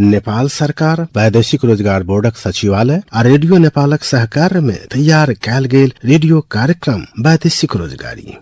नेपाल सरकार वैदेशिक रोजगार बोर्डक सचिवालय आ रेडियो नेपालक सहकार्य में तैयार कयल गेल रेडियो कार्यक्रम वैदेशिक रोजगारी।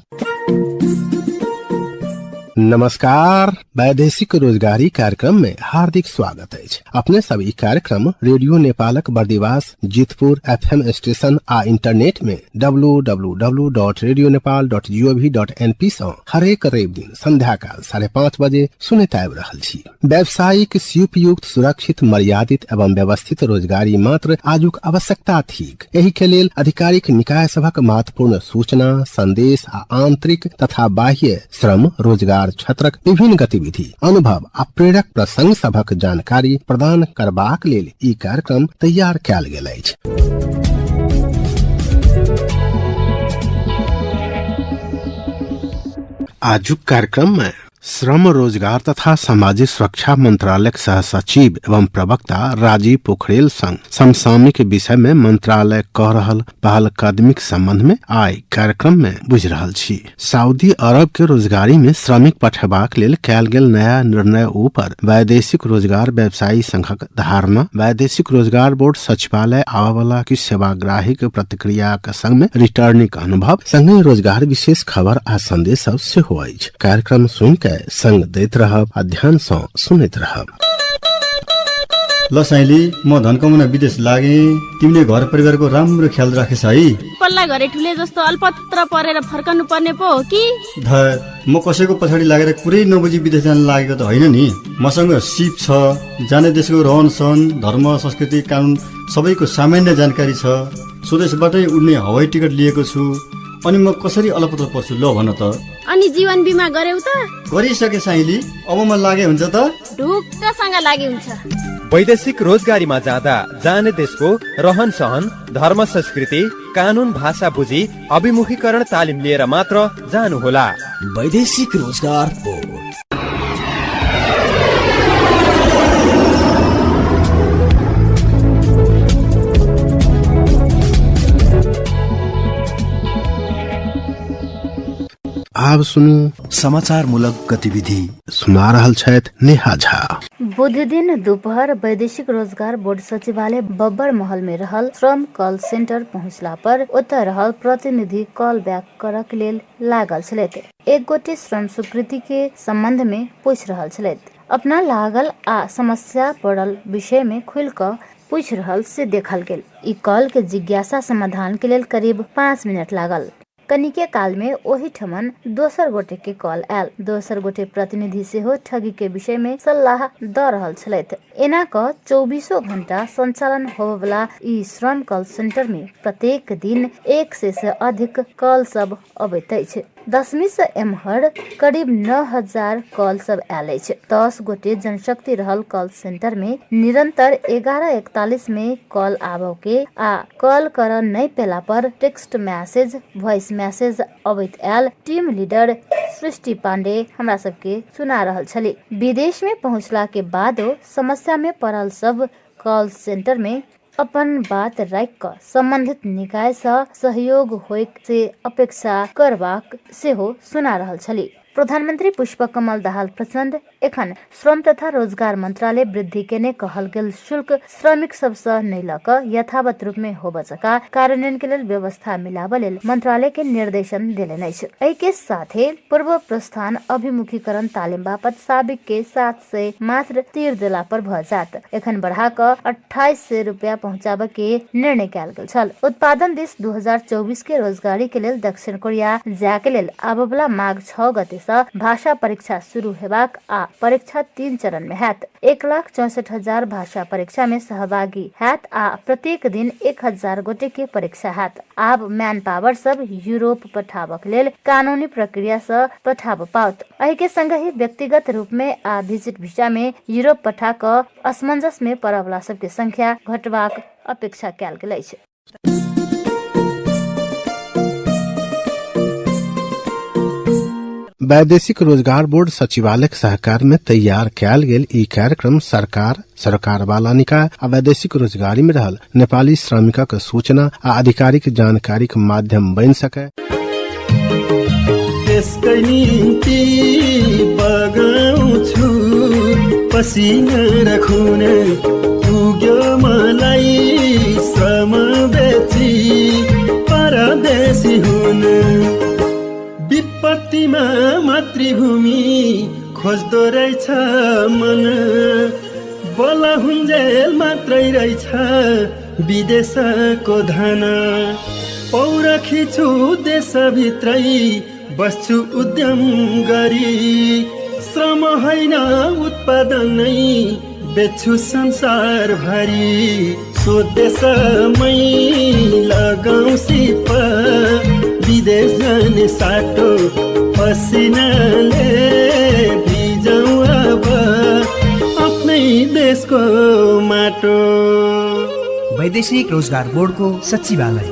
नमस्कार, वैदेशिक रोजगारी कार्यक्रम में हार्दिक स्वागत है। अपने सब ई कार्यक्रम रेडियो नेपालक बर्दिवास जितपुर FM स्टेशन आ इंटरनेट में www.radionepal.gov.np से हरेक रवि दिन संध्या काल 5:30 बजे सुनैत आबि रहल छी। व्यावसायिक उपयुक्त सुरक्षित मर्यादित एवं व्यवस्थित रोजगारी मात्र आजुक आवश्यकता थिक। एहि के लेल आधिकारिक निकाय सभक महत्वपूर्ण सूचना संदेश आ आंतरिक तथा बाह्य श्रम रोजगार क्षेत्रक विभिन्न गतिविधि अनुभव आ प्रेरक प्रसंग सभक जानकारी प्रदान करबाक लेल ई कार्यक्रम तैयार कयल गेल अछि। आजुक कार्यक्रम में श्रम रोजगार तथा सामाजिक सुरक्षा मंत्रालय सह सचिव एवं प्रवक्ता राजीव पोखरेल संग समसामयिक विषय में मंत्रालय कह रहल पहल कदमी के संबंध में आइ कार्यक्रम में बुझ रहल छी। सऊदी अरब के रोजगारी में श्रमिक पठेबाक लेल कयल गेल नया निर्णय ऊपर वैदेशिक रोजगार व्यवसायी संघक धारणा, वैदेशिक रोजगार बोर्ड सचिवालय आवा वाला की सेवाग्राही के प्रतिक्रिया के संग में रिटर्निंग अनुभव संगे रोजगार विशेष खबर आ संदेश सब सेहो अछि। कार्यक्रम सुन के संग दैत रहब, अध्ययन सँ सुनैत रहब। ल साइली, म धनकमना विदेश लागे, तिमीले घर परिवारको राम्रो ख्याल राखेछ है। पल्ला घरे ठुले जस्तो अल्पत्र परेर फर्कनु पर्ने पो हो कि? म कसैको पछाडि लागेर कुरै नबुझी विदेश जान लागेको त होइन नि। मसँग सिप छ, जाने देशको रहन सहन, धर्म, संस्कृति, कानुन सबैको सामान्य जानकारी छ। स्वदेशबाटै उड्ने हवाई टिकट लिएको छु। अनि म कसरी अलपत्र पर्छु ल भन त। अनि जीवन बीमा गर्यौ त? गरिसके साइली, अब म लागे हुन्छ त? ढुक्कसँग लागे हुन्छ। वैदेशिक रोजगारीमा जाँदा जाने देशको रहन सहन, धर्म, संस्कृति, कानुन, भाषा बुझी अभिमुखीकरण तालिम लिएर मात्र जानुहोला। वैदेशिक रोजगार बोर्ड। आब सुनू समाचार मूलक गतिविधि। सुना रहल छथि नेहा झा। बुध दिन दोपहर वैदेशिक रोजगार बोर्ड सचिवालय बब्बर महल में रहल श्रम कॉल सेंटर पहुंचला पर ओतय रहल प्रतिनिधि कॉल बैक करक लेल लागल छलथि। एक गोटे श्रम स्वीकृति के संबंध में पूछ रहल छलथि। अपना लागल आ समस्या पड़ल विषय में खुल क पूछ रहल से देखल गेल। ई कॉल के जिज्ञासा समाधान के लेल करीब 5 मिनट लागल। कनिके काल में ओही ठमन दोसर गोटे के कॉल आयल। दोसर गोटे प्रतिनिधि सेहो ठगी के विषय में सलाह द रहल छलथि। एना क 24 घंटा संचालन होबवला ई श्रम कॉल सेंटर में प्रत्येक दिन 100 से अधिक कॉल सब अबैत अछि। 10वीं से एम्हर करीब 9000 कॉल सब आयल अछि। 10 गोटे जनशक्ति रहल कॉल सेंटर में निरंतर 11:41 में कॉल आबो के आ कॉल कर नहीं पेला पर टेक्स्ट मैसेज, वॉइस मैसेज अबैत आयल। टीम लीडर सृष्टि पांडे हमरा सबके सुना रहल छली। विदेश में पहुंचला के बादो समस्या में पड़ल सब कॉल सेंटर में अपन बात राख क संबंधित निकाय सँ सहयोग होय से अपेक्षा करबाक सेहो सुना रहल छली। प्रधानमंत्री पुष्पकमल दाहाल प्रचंड एखन श्रम तथा रोजगार मंत्रालय वृद्धि केने कहल गेल शुल्क श्रमिक सब सँ नहीं लक यथावत रूप में होबय सका कार्यान्वयन के लेल व्यवस्था मिलाब लेल मंत्रालय के निर्देशन देलनि अछि। एहि के साथे पूर्व प्रस्थान अभिमुखीकरण तालिम बापत साबिक के 700 मात्र तीर देला पर भ जात। एखन बढ़ा क 2800 रुपया पहुंचाबे के निर्णय कयल गेल छल। उत्पादन दिस 2024 के रोजगारी के लेल दक्षिण कोरिया जाय के लेल आबवला माघ 6 गते भाषा परीक्षा शुरू हेबाक आ परीक्षा 3 चरण में हैत। 1,64,000 भाषा परीक्षा में सहभागी हैत आ प्रत्येक दिन 1000 गोटे के परीक्षा हैत। आब मैन पावर सब यूरोप पठाबक लेल कानूनी प्रक्रिया से पठाब पाओत। एहि के संग ही व्यक्तिगत रूप में आ विजिट वीजा में यूरोप पठा क असमंजस में पड़वला सब के संख्या घटबाक अपेक्षा कयल गेल अछि। वैदेशिक रोजगार बोर्ड सचिवालय के सहकार में तैयार कयल गेल ई कार्यक्रम सरकार वाला निकाय आ वैदेशिक रोजगारी में रहल नेपाली श्रमिकक सूचना आ आधिकारिक जानकारी के माध्यम बन सके। त्यसकै निम्ति बगाउँछु पसिना र खुन पुग्यो मलाई श्रम बेची परदेशी हुन विपत्तिमा मातृभूमि खोज्दो रहेछ मन बोला हुन्जेल मात्रै रहेछ विदेशको धन पौरखी छु देशभित्रै बस्छु उद्यम गरी श्रम होइन उत्पादनै बेच्छु संसार भरी स्वदेशमै लगाउँ सिप विदेश जाने साटो पसिनाले भिजाउँ अब आफ्नै देशको माटो। वैदेशिक रोजगार बोर्डको सचिवालय।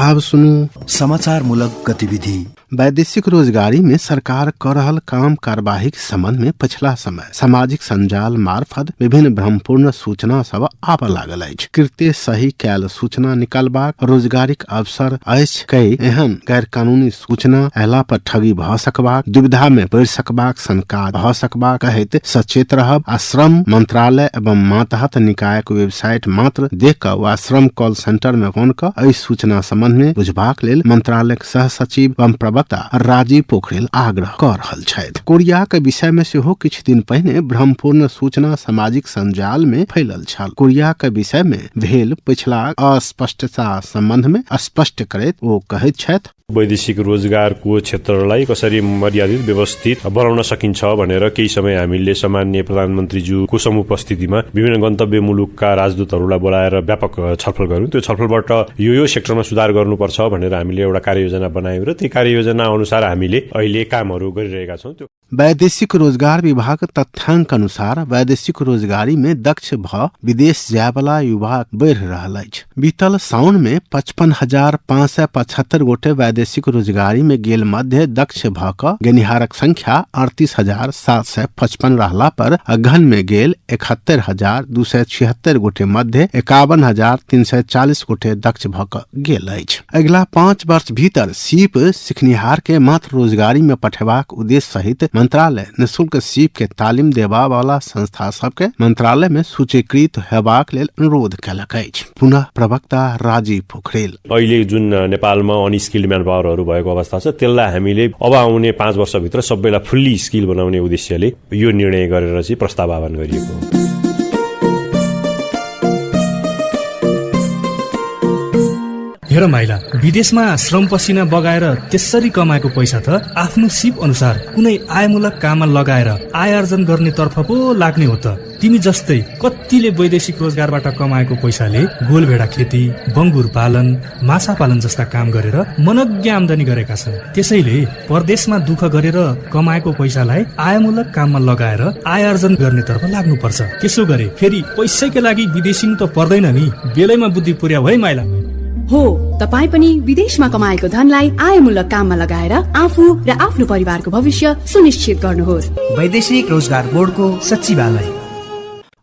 अब सुनू समाचार मूलक गतिविधि। वैदेशिक रोजगारी में सरकार कर रहल काम कार्यवाही के संबंध में पिछला समय सामाजिक संजाल मार्फत विभिन्न भ्रमपूर्ण सूचना सब आब लागल अछि। कृत्य सही कैल सूचना निकालबाक रोजगारिक अवसर अछि। कई एहन गैर कानूनी सूचना अयला पर ठगी भ सकबाक, दुविधा में पड़ि सकबाक, शंका भ सकबाक कहैत सचेत रहब आ श्रम मंत्रालय एवं मातहत निकाय के वेबसाइट मात्र देख कऽ वा श्रम कॉल सेंटर में फोन कऽ एहि सूचना संबंध में बुझबाक लेल मंत्रालय के सह सचिव एवं प्रवक्ता राजीव पोखरेल आग्रह कर रहल छथि। कोरिया के विषय में सेहो किछु दिन पहिने भ्रमपूर्ण सूचना सामाजिक संजाल में फैलल छल। कोरिया के विषय में भेल पिछला अस्पष्टता संबंध में स्पष्ट करैत ओ कहैत छथि वैदेशिक रोजगारको क्षेत्रलाई कसरी मर्यादित व्यवस्थित बनाउन सकिन्छ भनेर केही समय हामीले सामान्य प्रधानमन्त्रीज्यूको समुपस्थितिमा विभिन्न गन्तव्य मुलुकका राजदूतहरूलाई बोलाएर व्यापक छलफल गर्यौं। त्यो छलफलबाट यो सेक्टरमा सुधार गर्नुपर्छ भनेर हामीले एउटा कार्ययोजना बनायौं र त्यो कार्ययोजना अनुसार हामीले अहिले कामहरू गरिरहेका छौं। त्यो वैदेशिक रोजगार विभाग तथ्याङ्क अनुसार वैदेशिक रोजगारी में दक्ष भ विदेश जाय वाला युवा बढ़ि रहल अछि। बीतल साउन में 55,575 गोटे वैदेशिक रोजगारी में गेल मध्य दक्ष भ क गेनिहारक संख्या 38,755 रहला पर अगहन में गेल 71,276 गोटे मध्य 51,340 गोटे दक्ष भ क गेल अछि। अगिला 5 वर्ष भीतर सीप सिखनिहार के मात्र रोजगारी में पठेबाक उद्देश्य सहित मंत्रालय निःशुल्क सीप के तालीम देबा वाला संस्था सबके मंत्रालय में सूचीकृत हेबाक लेल अनुरोध कयलक अछि। पुनः प्रवक्ता राजीव पोखरेल। अहिले जुन नेपालमा अनस्किल्ड म्यान पावरहरू भएको अवस्था छ त्यसलाई हामीले अब आउने 5 वर्षभित्र सबैलाई फुल्ली स्किल बनाउने उद्देश्यले यो निर्णय गरेर चाहिँ प्रस्ताव आह्वान गरिएको हो। हेर माइला, विदेशमा श्रम पसिना बगाएर त्यसरी कमाएको पैसा त आफ्नो सिप अनुसार कुनै आयमूलक काममा लगाएर आय आर्जन गर्ने तर्फ पो लाग्ने हो त। तिमी जस्तै कतिले वैदेशिक रोजगारबाट कमाएको पैसाले गोलभेडा खेती, बङ्गुर पालन, माछा पालन जस्ता काम गरेर मनज्ञ आमदानी गरेका छन्। त्यसैले परदेशमा दुःख गरेर कमाएको पैसालाई आयमूलक काममा लगाएर आय आर्जन गर्ने तर्फ लाग्नुपर्छ। त्यसो गरे फेरि पैसैका लागि विदेशिनु त पर्दैन नि। बेलैमा बुद्धि पुर्याऊ है माइला। हो, तपाई पनि विदेशमा कमाएको धनलाई आयमूलक काममा लगाएर आफू र आफ्नो परिवारको भविष्य सुनिश्चित गर्नुहोस्। वैदेशिक रोजगार बोर्डको सचिवालय।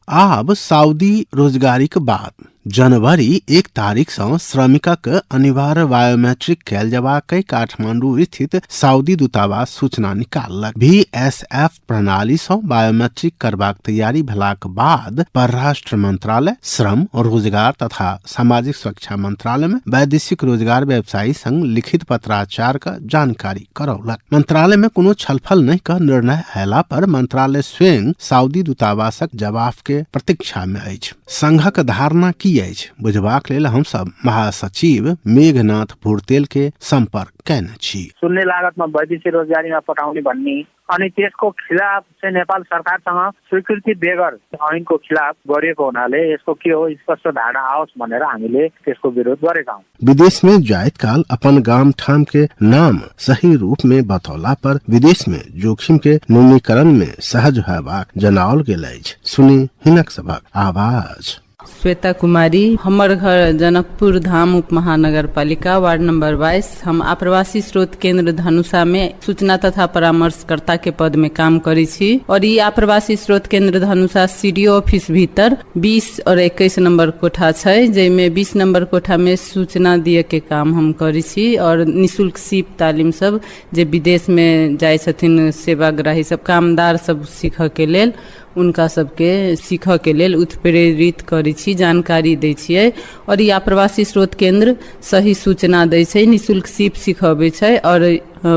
अब सऊदी रोजगारी के बाद जनवरी 1 तारीख से श्रमिकक अनिवार्य बायोमेट्रिक कैल जबाकै काठमांडू स्थित सऊदी दूतावास सूचना निकाललक। VSF प्रणाली से बायोमेट्रिक करबाक तैयारी भेलाक बाद परराष्ट्र मंत्रालय, श्रम और रोजगार तथा सामाजिक सुरक्षा मंत्रालय में वैदेशिक रोजगार व्यवसायी संग लिखित पत्राचार का जानकारी करौलक। मंत्रालय में कोनो छलफल नहीं कर निर्णय हैला पर मंत्रालय स्वयं सऊदी दूतावासक जवाब के प्रतीक्षा में अछि। संघक धारणा की की अछि बुझबाक लेल हम सब महासचिव मेघनाथ भुर्तेल के संपर्क कैने छी। शून्य लागतमा वैदेशिक रोजगारीमा पठाउने भन्ने अनि त्यसको खिलाफ चाहिँ नेपाल सरकारसँग स्वीकृति बेगर ऐनको खिलाफ गरिएको हुनाले यसको के हो स्पष्ट धारणा आओस् भनेर हामीले त्यसको विरोध गरेका हौं। विदेश में जायत काल अपन गाम ठाम के नाम सही रूप में बतौला पर विदेश में जोखिम के न्यूनीकरण में सहज हेबाक जनाओल गेल अछि। सुनी हिनक सभक आवाज। श्वेता कुमारी, हमर घर जनकपुर धाम उप महानगर पालिका वार्ड नंबर 22। हम आप्रवासी स्रोत केंद्र धनुषा में सूचना तथा परामर्शकर्ता के पद में काम करी छी और ये आप्रवासी स्रोत केंद्र धनुषा सीडीओ ऑफिस भीतर 20 और 21 नंबर कोठा छै, जैमे 20 नंबर कोठा में सूचना दिए के काम हम करी छी और निशुल्क सीप तालीम सब जे विदेश में जाय छथिन सेवाग्राही सब कामदार सब सीख के लेल उनका सबके सीख के लेल उत्प्रेरित करी छी, जानकारी दै छियै और ई आप्रवासी स्रोत केंद्र सही सूचना दै छै, निशुल्क सीप सिखबै छै और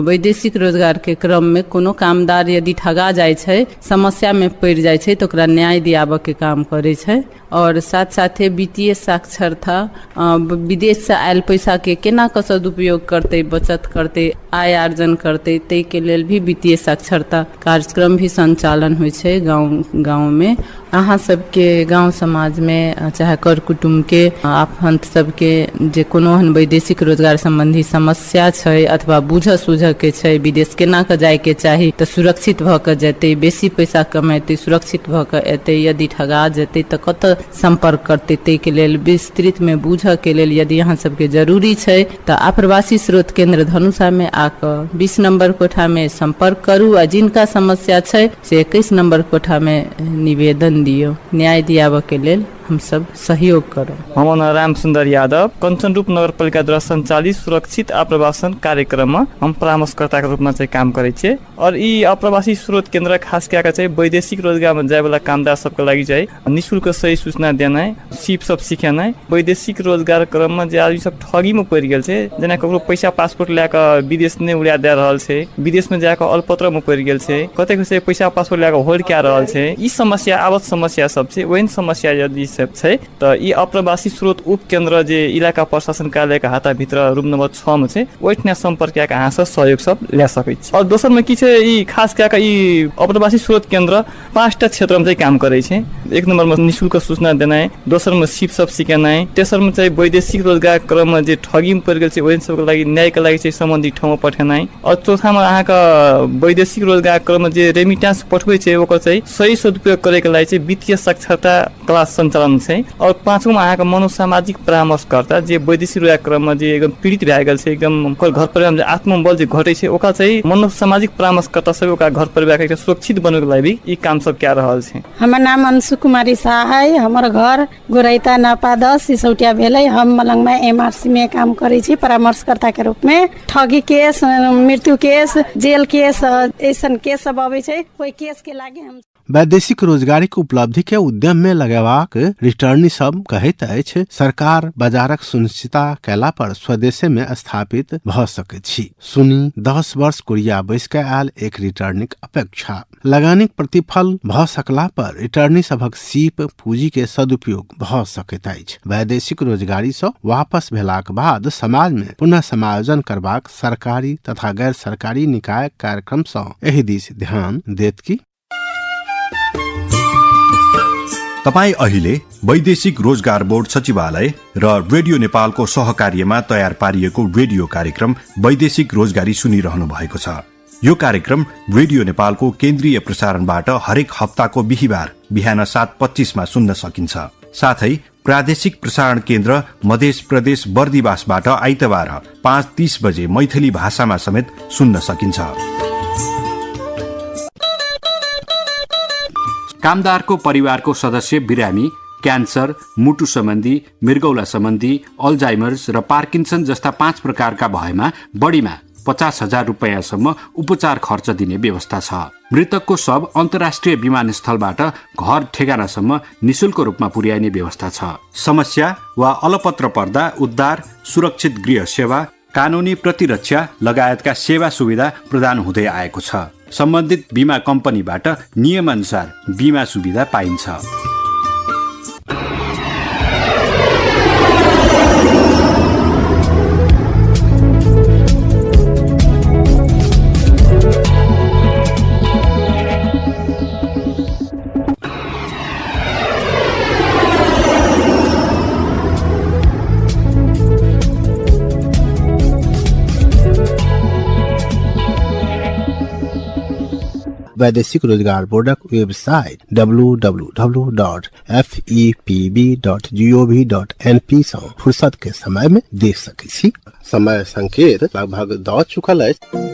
वैदेशिक रोजगार के क्रम में कोनो कामदार यदि ठगा जाय छै, समस्या में पड़ जाय छै तो ओकरा न्याय दियाबे के काम करे छै और साथ साथे वित्तीय साक्षरता विदेश से आयल पैसा के केना के सदुपयोग करते, बचत करते, आय अर्जन करते, तै के लेल भी वित्तीय साक्षरता कार्यक्रम भी संचालन होय छै गांव में। अहाँ सबके गांव समाज में चाहे कर कुटुंब के आपहंत सबके जे कोनो हन वैदेशिक रोजगार संबंधी समस्या छै अथवा बुझ सूझ के छै, विदेश केना के जाय के चाही तऽ सुरक्षित भ के जेतै, बेसी पैसा कमेतै, सुरक्षित भ के एतै, यदि ठगा जेतै तऽ कतऽ संपर्क करतै, तै के लेल विस्तृत में बुझ के लेल यदि अहाँ सबके जरूरी छै तऽ आप्रवासी स्रोत केंद्र धनुषा में आकर 20 नंबर कोठा में संपर्क करू आ जिनका समस्या छै से 21 नंबर कोठा में निवेदन दियो, न्याय दियाबे के लेल हम सब सहयोग करो। हमर नाम राम सुंदर यादव, कंचनरूप नगरपालिका द्वारा संचालित सुरक्षित आप्रवासन कार्यक्रम में हम परामर्शकर्ता के रूप में काम करे छियै और ई आप्रवासी स्रोत केंद्र खास क्या के वैदेशिक रोजगार में जाय वाला कामदार सबके लागि जाय निःशुल्क सही सूचना देनाइ, सीप सब सिखेनाइ, वैदेशिक रोजगार क्रम में जे आदमी सब ठगी में पड़ गेल छै, जेना ककरो पैसा पासपोर्ट लए के विदेश ने उड़ा दे रहल छै, विदेश में जाके अल्पत्र में पड़ गेल छै, कतेक से पैसा पासपोर्ट लए के होल्ड कए रहल छै, ई समस्या आवत समस्या सब छै। ओहन समस्या यदि छै त ई आप्रवासी स्रोत उप केंद्र जे इलाका प्रशासन कार्यालय के हाता भित्र रूम नंबर 6 में छै, ओइठना संपर्क कए के अहाँ सब सहयोग सब ले सकै छी। और दोसर में की छै, ई खास कए के ई आप्रवासी स्रोत केंद्र 5टा क्षेत्र में काम करे छै। एक नंबर में निःशुल्क सूचना देनाइ, दोसर में सीप सब सिकेनाइ, तेसर में चाहिँ वैदेशिक रोजगार क्रम में जे ठगी में पड़ गेल छै ओहन सबके लागि न्याय के लागि चाहिँ सम्बन्धित ठाउँ में पठेनाइ और चौथा में अहाँ के वैदेशिक रोजगार क्रम में जे रेमिटेंस पठबै छै ओकर चाहिँ सही सदुपयोग करे के लागि चाहिँ वित्तीय साक्षरता क्लास संचालन छै और पांचवा में अहाँ के मनोसामाजिक परामर्शकर्ता जे वैदेशिक रोजगार क्रम में जे एकदम पीड़ित भए गेल छै, एकदम ओकर घर परिवार में आत्मबल जे घटै छै ओकरा चाहिँ मनोसामाजिक परामर्शकर्ता सब ओकरा घर परिवार के सुरक्षित बनबै के लागि ई काम सब कए रहल छै। हमर नाम अंशु कुमारी शाह है, हमर घर गोरैता नपा 10 सिसौटिया भेलै। हम मलंग में एमआरसी में काम करै छी परामर्शकर्ता के रूप में। ठगी केस, मृत्यु केस, जेल केस, ऐसन केस सब आबै छै, कोई केस के लागि हम वैदेशिक रोजगारी के उपलब्धि के उद्यम में लगेबाक रिटर्नी सब कहैत अछि सरकार बाजारक सुनिश्चितता कैला पर स्वदेशे में स्थापित भ सकैत छी। सुनी 10 वर्ष कुरिया बैस के आयल एक रिटर्निक अपेक्षा। लगानीक प्रतिफल भ सकला पर रिटर्नी सबक सीप पूंजी के सदुपयोग भ सकैत अछि। वैदेशिक रोजगारी से वापस भेलाक बाद समाज में पुनः समायोजन करबाक सरकारी तथा गैर सरकारी निकाय कार्यक्रम से एहि दिस ध्यान देत की। तपाई अहिले वैदेशिक रोजगार बोर्ड सचिवालय र रेडियो नेपालको सहकार्यमा तयार पारिएको रेडियो कार्यक्रम वैदेशिक रोजगारी सुनिरहनु भएको छ। यो कार्यक्रम रेडियो नेपालको केन्द्रीय प्रसारणबाट हरेक हप्ताको बिहीबार बिहान 7:25 मा सुन्न सकिन्छ। साथै प्रादेशिक प्रसारण केन्द्र मध्य प्रदेश बर्दिवासबाट आइतबार 5:30 बजे मैथिली भाषामा समेत सुन्न सकिन्छ। कामदारको परिवारको सदस्य बिरामी, क्यान्सर, मुटु सम्बन्धी, मृगौला सम्बन्धी, अल्जाइमर्स र पार्किन्सन जस्ता 5 प्रकारका भएमा बढीमा 50,000 रुपैयाँसम्म उपचार खर्च दिने व्यवस्था छ। मृतकको शव अन्तर्राष्ट्रिय विमानस्थलबाट घर ठेगानासम्म निशुल्क रूपमा पुर्याइने व्यवस्था छ। समस्या वा अलपत्र पर्दा उद्धार, सुरक्षित गृह सेवा, कानूनी प्रतिरक्षा लगायतका सेवा सुविधा प्रदान हुँदै आएको छ। सम्बन्धित बीमा कम्पनीबाट नियमअनुसार बीमा सुविधा पाइन्छ। वैदेशिक रोजगार बोर्डक वेबसाइट www.fepb.gov.np सँ फुर्सत के समय में देख सकै छी। समय संकेत लगभग द चुकल अछि।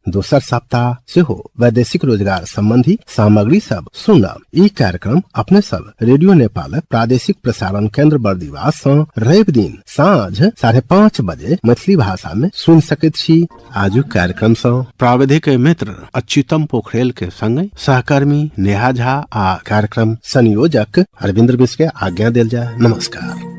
दोसर सप्ताह से हो वैदेशिक रोजगार संबंधी सामग्री सब सुनब। ई कार्यक्रम अपने सब रेडियो नेपाल प्रादेशिक प्रसारण केंद्र बर्दिवास सँ रवि दिन साँझ 5:30 बजे मैथिली भाषा में सुन सकैत छी। आजु कार्यक्रम सँ प्राविधिक मित्र अच्युतम पोखरेल के संगे सहकर्मी नेहा झा आ कार्यक्रम संयोजक अरविंद मिश्र के आज्ञा देल जाय। नमस्कार।